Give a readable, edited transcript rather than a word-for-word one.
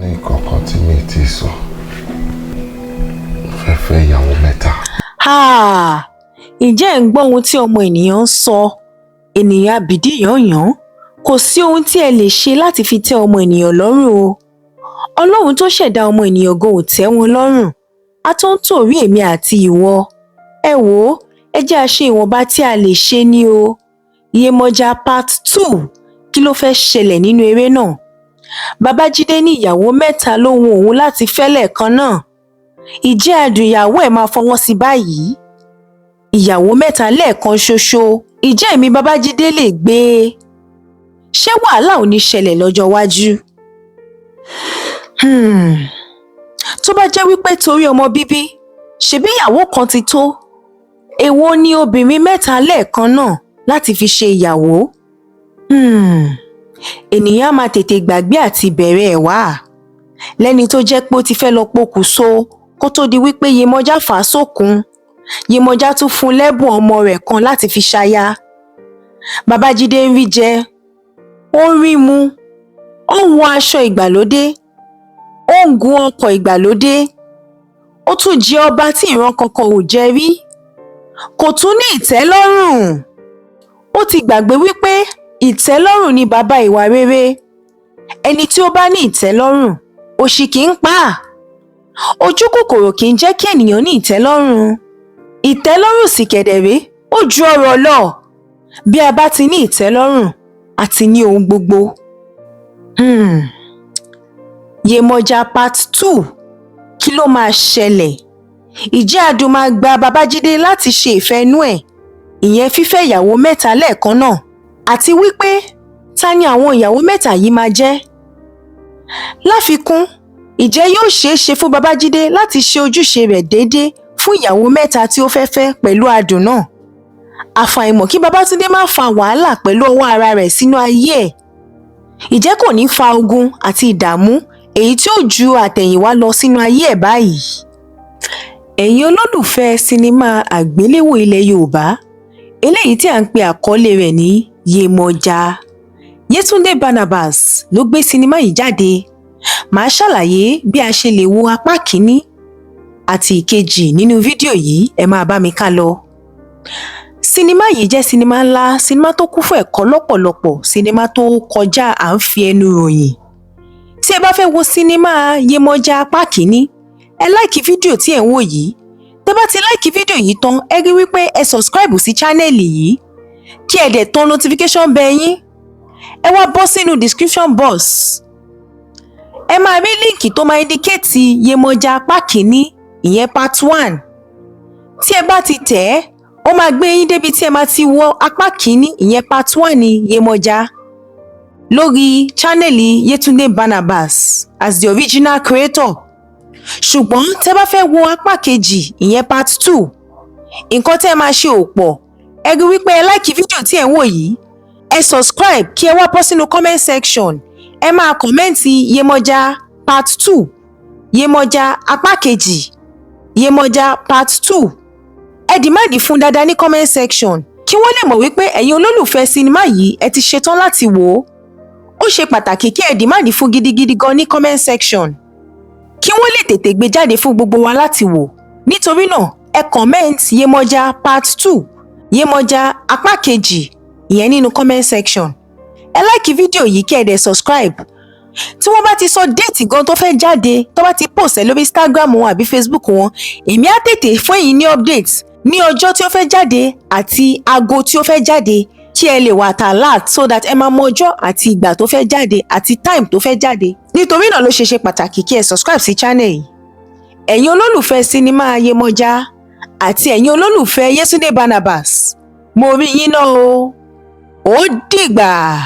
Ní kankan tí mi ti sọ, mo fẹ́ fẹ́ ìyàwó mẹ́ta. Ǹjẹ́ ẹ̀ ń gbọ́ ohun tí ọmọ ènìyàn ń sọ? Ènìyàn abìdí yànyàn. Kò sí ohun tí ẹ lè ṣe láti fi tẹ́ ọmọ ènìyàn lọ́rùn o. Ọlọ́run tó ṣẹ̀dá ọmọ ènìyàn gan ò tẹ́ wọn lọ́rùn. A tó ń torí èmi àti ìwọ. Ẹ wò ó, ẹ jẹ́ a ṣe ìwọ̀nba tí a lè ṣe ni o. Yemoja part 2. Kí ló fẹ́ ṣẹlẹ̀ nínú eré náà? Babájídé ní ìyàwó mẹ́ta ló wù òun láti fẹ́ lẹ́ẹ̀kan náà. Ìjẹ́ adùn ìyàwó ẹ̀ máa fọwọ́ sí báyìí? Ìyàwó mẹ́ta lẹ́ẹ̀kan ṣoṣo. Ìjẹ́ èmi Babájídé lè gbé e? Ṣé wàhálà ò ní ṣẹlẹ̀ lọ́jọ́ iwájú? Tó bá jẹ́ wípé torí ọmọ bíbí, ṣebí ìyàwó kan ti tó? Èwo ni obìnrin mẹ́ta lẹ́ẹ̀kan náà láti fi ṣe ìyàwó? Ènìyàn máa tètè gbàgbé àti bẹ̀rẹ̀ ẹ̀ wá. Lẹ́ni tó jẹ́ pé ó ti fẹ́ lọ pokùnso kó tó di wípé Yemoja fà á sókun. Yemoja tún fún lẹ́bùn ọmọ rẹ̀ kan láti fi ṣaya. Babájídé ń rí jẹ, ó ń rí mu, ó ń wọ aṣọ ìgbàlódé, ó ń gun ọkọ̀ ìgbàlódé, ó tún jẹ ọba tí ìran kankan ò jẹ rí. Kò tún ní ìtẹ́lọ́rùn. Ó ti gbàgbé wípé ìtẹ́lọ́rùn ni bàbá ìwà rere. Ẹni tí ó bá ní ìtẹ́lọ́rùn, òṣì kì í pa á. Ojú kòkòrò kì í jẹ́ kí ènìyàn ní ìtẹ́lọ́rùn. Ìtẹ́lọ́rùn sì kẹ̀dẹ̀rẹ́, ó ju ọrọ̀ lọ. Bí a bá ti ní ìtẹ́lọ́rùn, a ti ní ohun gbogbo. Yemoja part 2. Kí ló máa ṣẹlẹ̀? Ìjẹ́ adùn máa gba Babájídé láti ṣe ìfẹ́ inú ẹ̀, ìyẹn fífẹ́ ìyàwó mẹ́ta lẹ́ẹ̀kan náà. Àti wípé ta ni àwọn ìyàwó mẹ́ta yìí máa jẹ́? Láfikún, ìjẹ́ yóò ṣeé ṣe fún Babájídé láti ṣe ojúṣe rẹ̀ déédéé fún ìyàwó mẹ́ta tí ó fẹ́ fẹ́ pẹ̀lú adùn náà. Àfàìmọ̀ kí Babátúndé má fa wàhálà pẹ̀lú ọwọ́ ara rẹ̀ sínú ayé ẹ̀. Ìjẹ́ kò ní fa ogun àti ìdààmú èyí tí ó ju àtẹ̀yìnwá lọ sínú ayé ẹ̀ báyìí. Ẹ̀yin olólùfẹ́ sinimá àgbéléwò ilẹ̀ Yorùbá, eléyìí tí à ń pe àkọlé rẹ̀ ní Yemoja. Yetunde Barnabas ló gbé sinimá yìí jáde. Màá ṣàlàyé bí a ṣe lè wo apá kìíní àti ìkejì nínú fídíò yìí, ẹ máa bá mi ká lọ. Sinimá yìí jẹ́ sinimá ńlá, sinimá tó kún fún ẹ̀kọ́ lọ́pọ̀lọpọ̀, sinimá tó kọjá à ń fi ẹnu ròyìn. Tí ẹ bá fẹ́ wo sinimá Yemoja apá kìíní, ẹ láìkì fídíò tí ẹ̀ ń wò yìí. Tẹ́ bá ti láìkì fídíò yìí tán, ẹ rí wípé ẹ subscribe sí chánẹ́ẹ̀lì yìí, kí ẹ dẹ̀ tán notification bell yín. Ẹ wá bọ́ sínú description box. Ẹ máa rí líǹkì tó máa indicate Yemoja apá kìíní, ìyẹn part 1. Tí ẹ bá ti tẹ̀ ẹ́, ó máa gbé yín débi tí ẹ máa ti wo apá kìíní, ìyẹn part 1 ní Yemoja, lórí chánẹ́ẹ̀lì Yetunde Barnabas as the original creator. Ṣùgbọ́n tẹ́ bá fẹ́ wo apá kejì, ìyẹn part 2, nǹkan tẹ́ máa ṣe ò pọ̀. Ẹ rí wípé ẹ láìkì fídíò tí ẹ̀ ń wò yìí, ẹ subscribe kí ẹ wá bọ́ sínú comment section. Ẹ máa kọ̀mẹ́ǹtì Yemoja part 2, Yemoja apá kejì, Yemoja part 2. Ẹ dìmáàdì fún dáadáa ní comment section kí wọ́n lè mọ̀ wípé ẹ̀yin olólùfẹ́ sinimá yìí ẹ ti ṣetán láti wò ó. Ó ṣe pàtàkì kí ẹ dìmáàdì fún gidigidi gan ní comment section kí wọ́n lè tètè gbé jáde fún gbogbo wa láti wò. Nítorí náà, ẹ comment Yemoja part 2, Yemoja apá kejì, ìyẹn nínú comment section. Ẹ láìkì fídíò yìí kí ẹ dẹ̀ subscribe. Tí wọ́n bá ti sọ déètì gan tó fẹ́ jáde, tó bá ti post ẹ lórí Instagram wọn àbí Facebook wọn, èmi á tètè fún ẹ̀yin ní update ní ọjọ́ tí ó fẹ́ jáde àti aago tí ó fẹ́ jáde, kí ẹ lè wà alert so that ẹ máa mọ ọjọ́ àti ìgbà tó fẹ́ jáde àti time tó fẹ́ jáde. Nítorí náà ló ṣe pàtàkì kí ẹ subscribe sí channel yìí. Ẹ̀yin olólùfẹ́ sinimá Yemoja àti ẹ̀yin olólùfẹ́ Yetunde Barnabas, mo rí yín náà o. Ó dìgbà.